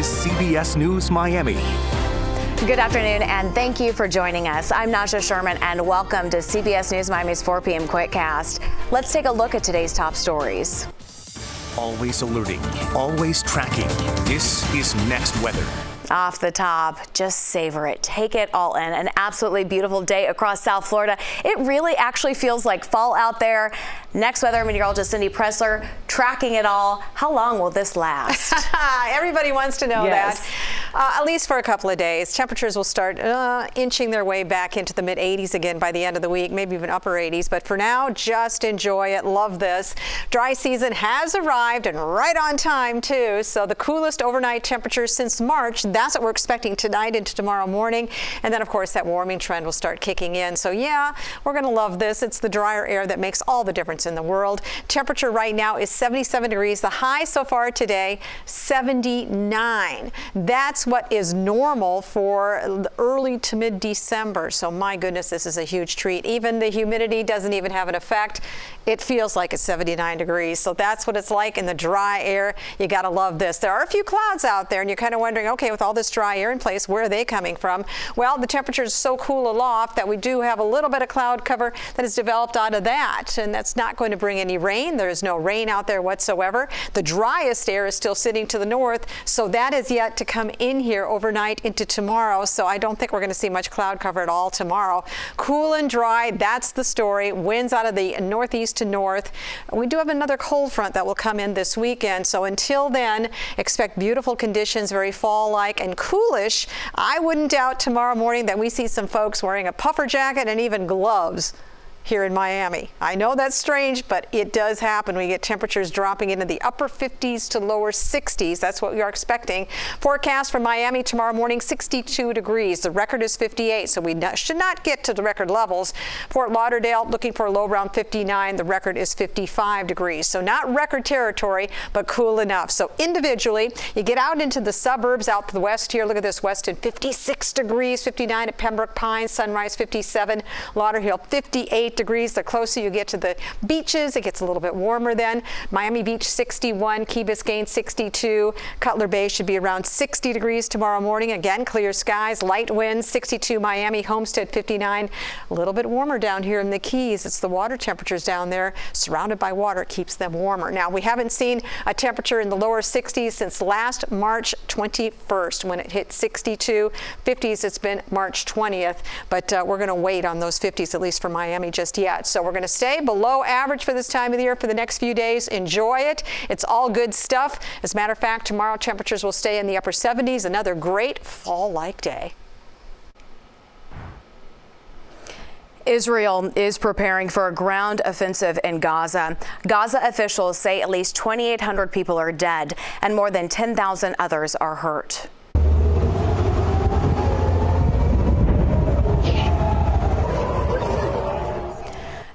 is CBS News Miami. Good afternoon, and thank you for joining us. I'm Najahe Sherman, and welcome to CBS News Miami's 4 p.m. Quickcast. Let's take a look at today's top stories. Always alerting, always tracking. This is Next Weather. Off the top, just savor it. Take it all in. An absolutely beautiful day across South Florida. It really actually feels like fall out there. Next Weather meteorologist Cindy Pressler tracking it all. How long will this last? Everybody wants to know Yes. that. At least for a couple of days. Temperatures will start inching their way back into the mid 80s again by the end of the week, maybe even upper 80s. But for now, just enjoy it. Love this. Dry season has arrived, and right on time, too. So the coolest overnight temperatures since March. That's what we're expecting tonight into tomorrow morning. And then, of course, that warming trend will start kicking in. So, yeah, we're going to love this. It's the drier air that makes all the difference in the world. Temperature right now is 77 degrees. The high so far today, 79. That's what is normal for early to mid-December. So, my goodness, this is a huge treat. Even the humidity doesn't even have an effect. It feels like it's 79 degrees. So that's what it's like in the dry air. You got to love this. There are a few clouds out there, and you're kind of wondering, okay, with all this dry air in place, where are they coming from? Well, the temperature is so cool aloft that we do have a little bit of cloud cover that has developed out of that, and that's not going to bring any rain. There's no rain out there whatsoever. The driest air is still sitting to the north, so that is yet to come in here overnight into tomorrow. So I don't think we're going to see much cloud cover at all tomorrow. Cool and dry, that's the story. Winds out of the northeast to north. We do have another cold front that will come in this weekend. So until then, expect beautiful conditions, very fall-like and coolish. I wouldn't doubt tomorrow morning that we see some folks wearing a puffer jacket and even gloves here in Miami. I know that's strange, but it does happen. We get temperatures dropping into the upper 50s to lower 60s. That's what we are expecting. Forecast for Miami tomorrow morning, 62 degrees. The record is 58, so we should not get to the record levels. Fort Lauderdale looking for a low around 59. The record is 55 degrees. So not record territory, but cool enough. So individually, you get out into the suburbs out to the west here. Look at this, Weston, 56 degrees, 59 at Pembroke Pines, Sunrise 57, Lauderhill 58 degrees. The closer you get to the beaches, it gets a little bit warmer then. Miami Beach 61, Key Biscayne 62, Cutler Bay should be around 60 degrees tomorrow morning. Again, clear skies, light winds, 62 Miami, Homestead 59. A little bit warmer down here in the Keys. It's the water temperatures down there. Surrounded by water keeps them warmer. Now, we haven't seen a temperature in the lower 60s since last March 21st when it hit 62. 50s, it's been March 20th, but we're going to wait on those 50s, at least for Miami, just yet. So we're going to stay below average for this time of the year for the next few days. Enjoy it. It's all good stuff. As a matter of fact, tomorrow temperatures will stay in the upper 70s. Another great fall-like day. Israel is preparing for a ground offensive in Gaza. Gaza officials say at least 2,800 people are dead and more than 10,000 others are hurt.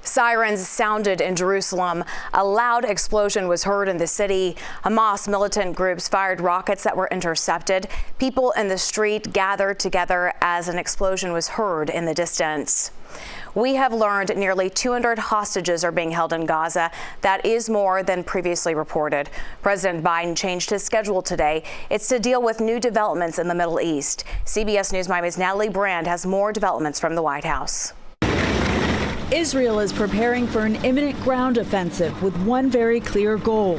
Sirens sounded in Jerusalem. A loud explosion was heard in the city. Hamas militant groups fired rockets that were intercepted. People in the street gathered together as an explosion was heard in the distance. We have learned nearly 200 hostages are being held in Gaza. That is more than previously reported. President Biden changed his schedule today. It's to deal with new developments in the Middle East. CBS News Miami's Natalie Brand has more developments from the White House. Israel is preparing for an imminent ground offensive with one very clear goal: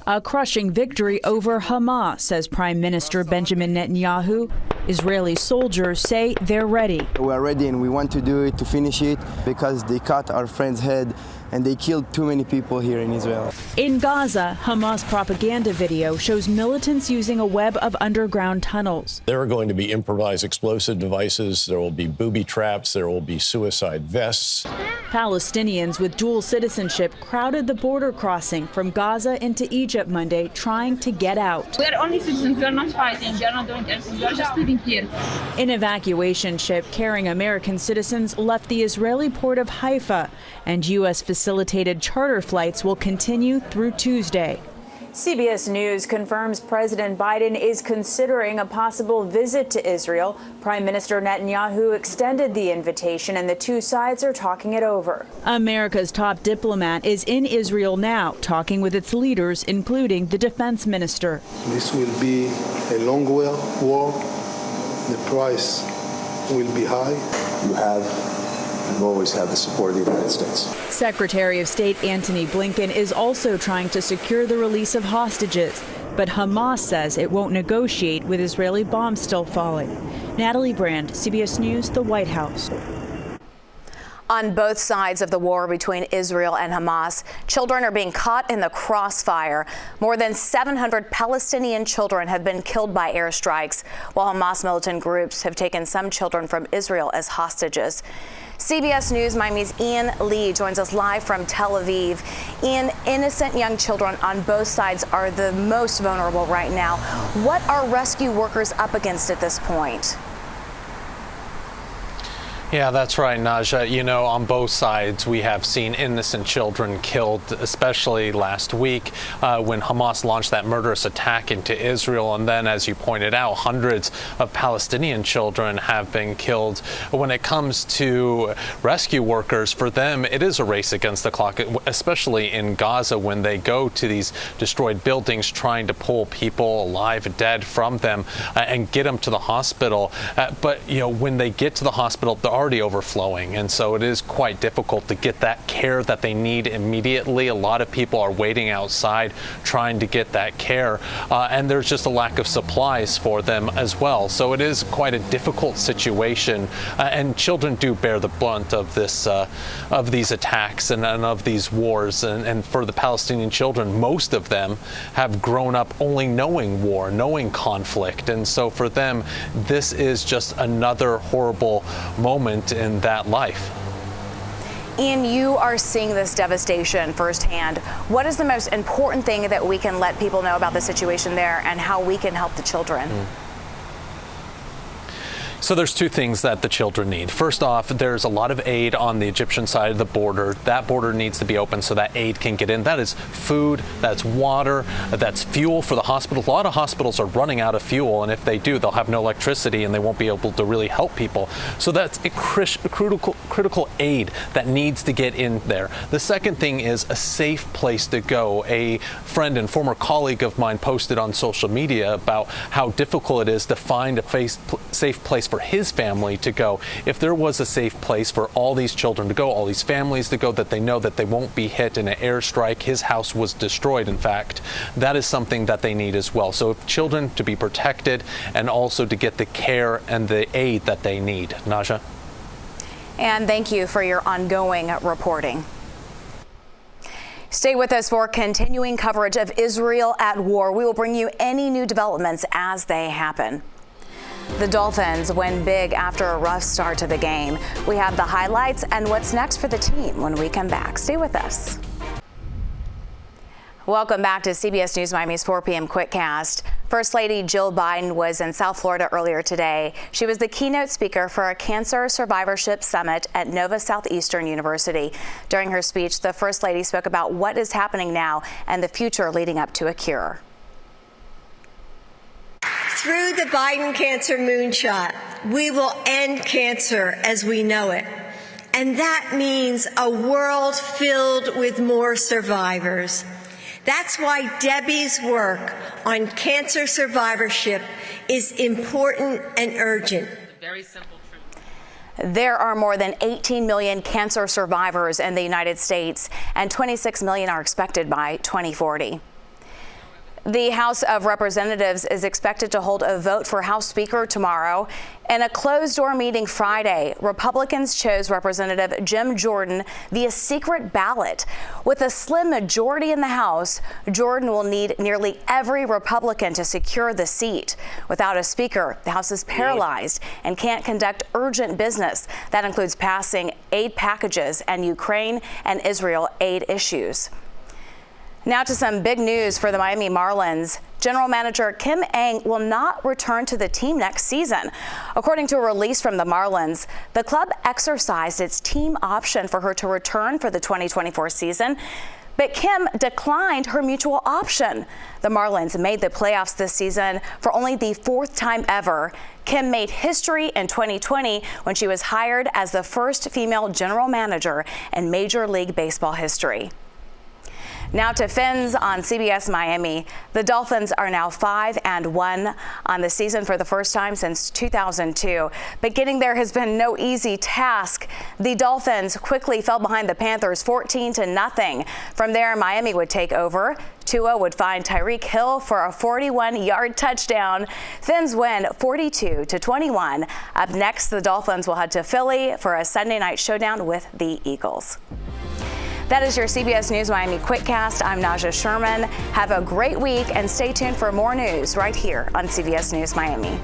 a crushing victory over Hamas, says Prime Minister Benjamin Netanyahu. Israeli soldiers say they're ready. We are ready, and we want to do it, to finish it, because they cut our friend's head and they killed too many people here in Israel. In Gaza, Hamas propaganda video shows militants using a web of underground tunnels. There are going to be improvised explosive devices. There will be booby traps. There will be suicide vests. Palestinians with dual citizenship crowded the border crossing from Gaza into Egypt Monday, trying to get out. We are only citizens. We are not fighting. We are not doing anything. We are just living here. An evacuation ship carrying American citizens left the Israeli port of Haifa, and U.S. facilitated charter flights will continue through Tuesday. CBS News confirms President Biden is considering a possible visit to Israel. Prime Minister Netanyahu extended the invitation, and the two sides are talking it over. America's top diplomat is in Israel now, talking with its leaders, including the defense minister. This will be a long war. The price will be high. You have and always have the support of the United States. Secretary of State Antony Blinken is also trying to secure the release of hostages, but Hamas says it won't negotiate with Israeli bombs still falling. Natalie Brand, CBS News, the White House. On both sides of the war between Israel and Hamas, children are being caught in the crossfire. More than 700 Palestinian children have been killed by airstrikes, while Hamas militant groups have taken some children from Israel as hostages. CBS News Miami's Ian Lee joins us live from Tel Aviv. Ian, innocent young children on both sides are the most vulnerable right now. What are rescue workers up against at this point? Yeah, that's right, Naja. You know, on both sides, we have seen innocent children killed, especially last week when Hamas launched that murderous attack into Israel. And then, as you pointed out, hundreds of Palestinian children have been killed. When it comes to rescue workers, for them, it is a race against the clock, especially in Gaza when they go to these destroyed buildings trying to pull people alive and dead from them and get them to the hospital. But, you know, when they get to the hospital, they're already overflowing, and so it is quite difficult to get that care that they need immediately. A lot of people are waiting outside trying to get that care, and there's just a lack of supplies for them as well. So it is quite a difficult situation, and children do bear the brunt of this, of these attacks and of these wars. And for the Palestinian children, most of them have grown up only knowing war, knowing conflict, and so for them, this is just another horrible moment in that life. Ian, you are seeing this devastation firsthand. What is the most important thing that we can let people know about the situation there and how we can help the children? So there's two things that the children need. First off, there's a lot of aid on the Egyptian side of the border. That border needs to be open so that aid can get in. That is food, that's water, that's fuel for the hospital. A lot of hospitals are running out of fuel, and if they do, they'll have no electricity and they won't be able to really help people. So that's a critical aid that needs to get in there. The second thing is a safe place to go. A friend and former colleague of mine posted on social media about how difficult it is to find a safe place for his family to go. If there was a safe place for all these children to go, all these families to go, that they know that they won't be hit in an airstrike, his house was destroyed, in fact, that is something that they need as well. So children to be protected and also to get the care and the aid that they need. Naja? And thank you for your ongoing reporting. Stay with us for continuing coverage of Israel at war. We will bring you any new developments as they happen. The Dolphins win big after a rough start to the game. We have the highlights and what's next for the team when we come back. Stay with us. Welcome back to CBS News Miami's 4 p.m. Quickcast. First Lady Jill Biden was in South Florida earlier today. She was the keynote speaker for a cancer survivorship summit at Nova Southeastern University. During her speech, the First Lady spoke about what is happening now and the future leading up to a cure. Through the Biden Cancer Moonshot, we will end cancer as we know it. And that means a world filled with more survivors. That's why Debbie's work on cancer survivorship is important and urgent. Very simple truth. There are more than 18 million cancer survivors in the United States, and 26 million are expected by 2040. The House of Representatives is expected to hold a vote for House Speaker tomorrow. In a closed-door meeting Friday, Republicans chose Representative Jim Jordan via secret ballot. With a slim majority in the House, Jordan will need nearly every Republican to secure the seat. Without a speaker, the House is paralyzed and can't conduct urgent business. That includes passing aid packages and Ukraine and Israel aid issues. Now to some big news for the Miami Marlins. General Manager Kim Ng will not return to the team next season. According to a release from the Marlins, the club exercised its team option for her to return for the 2024 season. but Kim declined her mutual option. The Marlins made the playoffs this season for only the 4th time ever. Kim made history in 2020 when she was hired as the first female general manager in Major League Baseball history. Now to Fins on CBS Miami. The Dolphins are now 5-1 on the season for the first time since 2002. But getting there has been no easy task. The Dolphins quickly fell behind the Panthers 14-0. From there, Miami would take over. Tua would find Tyreek Hill for a 41-yard touchdown. Fins win 42-21. Up next, the Dolphins will head to Philly for a Sunday night showdown with the Eagles. That is your CBS News Miami Quickcast. I'm Najahe Sherman. Have a great week and stay tuned for more news right here on CBS News Miami.